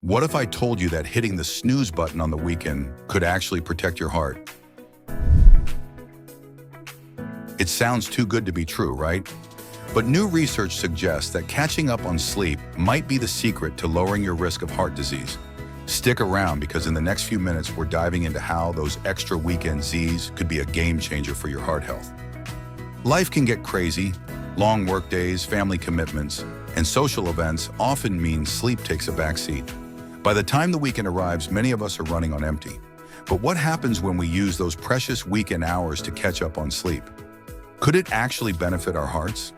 What if I told you that hitting the snooze button on the weekend could actually protect your heart? It sounds too good to be true, right? But new research suggests that catching up on sleep might be the secret to lowering your risk of heart disease. Stick around because in the next few minutes, we're diving into how those extra weekend Z's could be a game changer for your heart health. Life can get crazy. Long workdays, family commitments, and social events often mean sleep takes a backseat. By the time the weekend arrives, many of us are running on empty. But what happens when we use those precious weekend hours to catch up on sleep? Could it actually benefit our hearts?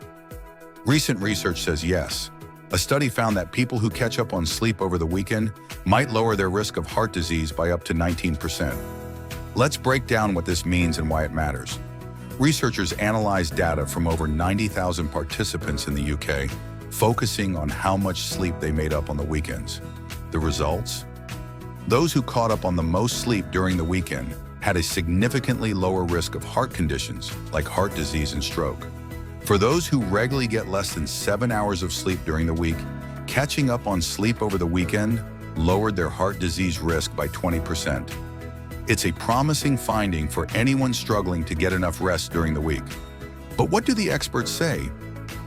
Recent research says yes. A study found that people who catch up on sleep over the weekend might lower their risk of heart disease by up to 19%. Let's break down what this means and why it matters. Researchers analyzed data from over 90,000 participants in the UK, focusing on how much sleep they made up on the weekends. The results? Those who caught up on the most sleep during the weekend had a significantly lower risk of heart conditions like heart disease and stroke. For those who regularly get less than 7 hours of sleep during the week, catching up on sleep over the weekend lowered their heart disease risk by 20%. It's a promising finding for anyone struggling to get enough rest during the week. But what do the experts say?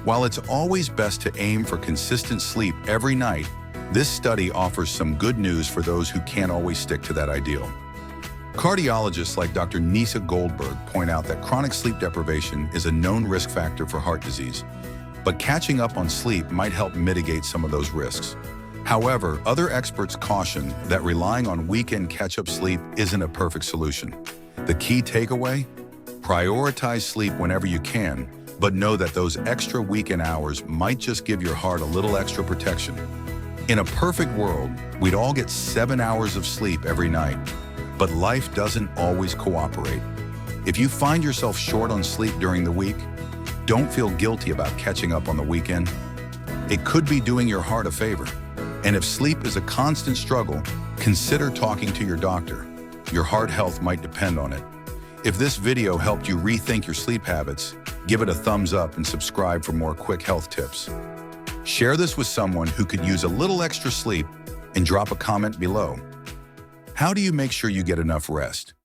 While it's always best to aim for consistent sleep every night, this study offers some good news for those who can't always stick to that ideal. Cardiologists like Dr. Nisa Goldberg point out that chronic sleep deprivation is a known risk factor for heart disease, but catching up on sleep might help mitigate some of those risks. However, other experts caution that relying on weekend catch-up sleep isn't a perfect solution. The key takeaway? Prioritize sleep whenever you can, but know that those extra weekend hours might just give your heart a little extra protection. In a perfect world, we'd all get 7 hours of sleep every night. But life doesn't always cooperate. If you find yourself short on sleep during the week, don't feel guilty about catching up on the weekend. It could be doing your heart a favor. And if sleep is a constant struggle, consider talking to your doctor. Your heart health might depend on it. If this video helped you rethink your sleep habits, give it a thumbs up and subscribe for more quick health tips. Share this with someone who could use a little extra sleep and drop a comment below. How do you make sure you get enough rest?